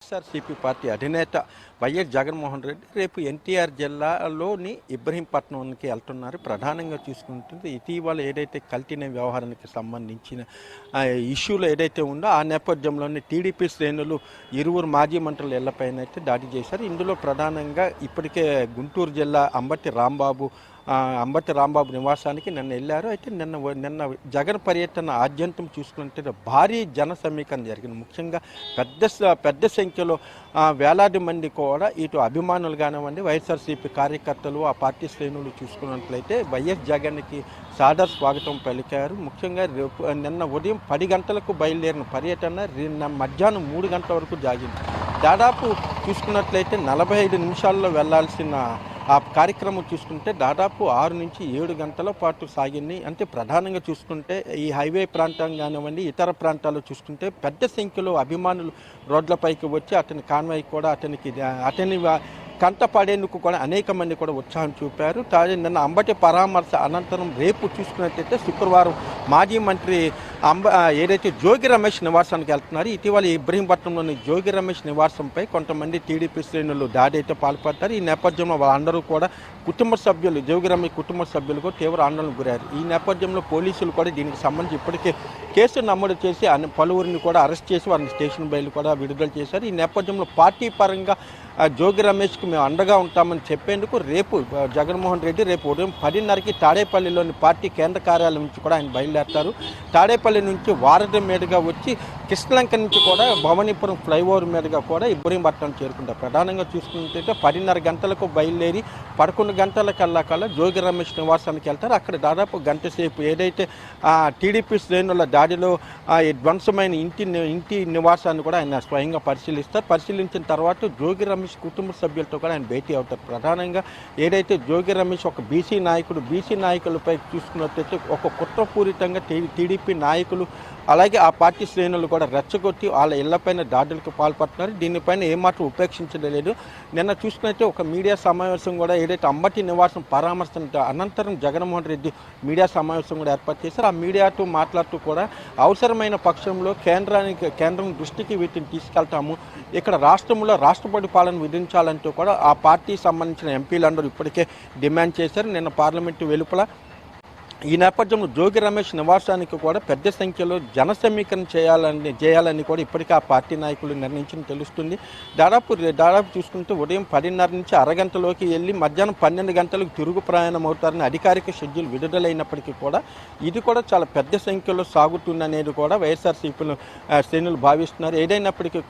YSRCP party అధినేత YS Jaganmohan Reddy రేపు ఎన్టీఆర్ జిల్లాలోని ఇబ్రహీంపట్నంకి వెళ్తున్నారు. ప్రధానంగా చూసుకుంటుంది ఇటీవల ఏదైతే కల్తీ వ్యవహారానికి సంబంధించిన ఇష్యూలు ఏదైతే ఉందో ఆ నేపథ్యంలోనే టీడీపీ శ్రేణులు ఇరువురు మాజీ మంత్రుల ఇళ్లపైన అయితే దాడి చేశారు. ఇందులో ప్రధానంగా ఇప్పటికే గుంటూరు జిల్లా అంబటి రాంబాబు నివాసానికి నిన్న వెళ్ళారు. అయితే నిన్న జగన్ పర్యటన ఆద్యంతం చూసుకుంటే భారీ జన సమీకరణ జరిగింది. ముఖ్యంగా పెద్ద సంఖ్యలో వేలాది మంది కూడా ఇటు అభిమానులు కానివ్వండి, వైఎస్ఆర్సీపీ కార్యకర్తలు, ఆ పార్టీ శ్రేణులు చూసుకున్నట్లయితే వైఎస్ జగన్కి సాదర స్వాగతం పలికారు. ముఖ్యంగా నిన్న ఉదయం 10 గంటలకు బయలుదేరిన పర్యటన మధ్యాహ్నం 3 గంటల వరకు జాగింది. దాదాపు చూసుకున్నట్లయితే 45 నిమిషాల్లో వెళ్లాల్సిన ఆ కార్యక్రమం చూసుకుంటే దాదాపు 6 నుంచి 7 గంటల పాటు సాగింది. అంటే ప్రధానంగా చూసుకుంటే ఈ హైవే ప్రాంతం కానివ్వండి, ఇతర ప్రాంతాల్లో చూసుకుంటే పెద్ద సంఖ్యలో అభిమానులు రోడ్లపైకి వచ్చి అతని కాన్వాయ్ కూడా అతని కంట పడేందుకు కూడా అనేక మంది కూడా ఉత్సాహం చూపారు. నిన్న అంబటి పరామర్శ అనంతరం రేపు చూసుకున్నట్లయితే శుక్రవారం మాజీ మంత్రి ఏదైతే జోగి రమేష్ నివాసానికి వెళ్తున్నారు. ఇటీవల ఇబ్రహీంపట్నంలోని జోగి రమేష్ నివాసంపై కొంతమంది టీడీపీ శ్రేణులు దాడి అయితే పాల్పడతారు. ఈ నేపథ్యంలో వాళ్ళందరూ కూడా జోగి రమేష్ కుటుంబ సభ్యులకు తీవ్ర ఆందోళనకు గురయ్యారు. ఈ నేపథ్యంలో పోలీసులు కూడా దీనికి సంబంధించి ఇప్పటికే కేసు నమోదు చేసి పలువురిని కూడా అరెస్ట్ చేసి వారిని స్టేషన్ బయలు కూడా విడుదల చేశారు. ఈ నేపథ్యంలో పార్టీ పరంగా జోగి రమేష్కి మేము అండగా ఉంటామని చెప్పేందుకు రేపు జగన్మోహన్ రెడ్డి రేపు ఉదయం 10:30కి తాడేపల్లిలోని పార్టీ కేంద్ర కార్యాలయం నుంచి కూడా ఆయన బయలుదేరతారు. తాడేపల్లి నుంచి వారధి మీదుగా వచ్చి కృష్ణలంక నుంచి కూడా భవానీపురం ఫ్లైఓవర్ మీదుగా కూడా ఇబ్రహీంపట్నం చేరుకుంటారు. ప్రధానంగా చూసుకుంటే 10:30 గంటలకు బయలుదేరి 11 గంటల కల్లా జోగి రమేష్ నివాసానికి వెళ్తారు. అక్కడ దాదాపు గంట సేపు ఏదైతే టీడీపీ శ్రేణుల దాడిలో ధ్వంసమైన ఇంటి నివాసాన్ని కూడా ఆయన స్వయంగా పరిశీలిస్తారు. పరిశీలించిన తర్వాత జోగి రమేష్ కుటుంబ సభ్యులతో కూడా ఆయన భేటీ అవుతారు. ప్రధానంగా ఏదైతే జోగి రమేష్ ఒక బీసీ నాయకులపై చూసుకున్నట్లయితే ఒక కుట్రపూరితంగా టీడీపీ నాయకులు అలాగే ఆ పార్టీ శ్రేణులు కూడా రెచ్చగొట్టి వాళ్ళ ఇళ్లపైన దాడులకు పాల్పడుతున్నారు. దీనిపైన ఏమాత్రం ఉపేక్షించలేదు. నిన్న చూసుకున్నట్టే ఒక మీడియా సమావేశం కూడా ఏదైతే అంబటి నివాసం పరామర్శ అనంతరం జగన్మోహన్ రెడ్డి మీడియా సమావేశం కూడా ఏర్పాటు చేశారు. ఆ మీడియాతో మాట్లాడుతూ కూడా అవసరమైన పక్షంలో కేంద్రం దృష్టికి వీటిని తీసుకెళ్తాము, ఇక్కడ రాష్ట్రంలో రాష్ట్రపతి పాలన విధించాలంటూ కూడా ఆ పార్టీకి సంబంధించిన ఎంపీలందరూ ఇప్పటికే డిమాండ్ చేశారు నిన్న పార్లమెంటు వెలుపల. ఈ నేపథ్యంలో జోగి రమేష్ నివాసానికి కూడా పెద్ద సంఖ్యలో జన సమీకరణ చేయాలని కూడా ఇప్పటికే ఆ పార్టీ నాయకులు నిర్ణయించిన తెలుస్తుంది. దాదాపు చూసుకుంటే ఉదయం 10:30 నుంచి అరగంటలోకి వెళ్ళి మధ్యాహ్నం 12 గంటలకు తిరుగు ప్రయాణం అవుతారని అధికారిక షెడ్యూల్ విడుదలైనప్పటికీ కూడా ఇది కూడా చాలా పెద్ద సంఖ్యలో సాగుతుందనేది కూడా వైఎస్ఆర్సీపీ శ్రేణులు భావిస్తున్నారు. ఏదైనప్పటికీ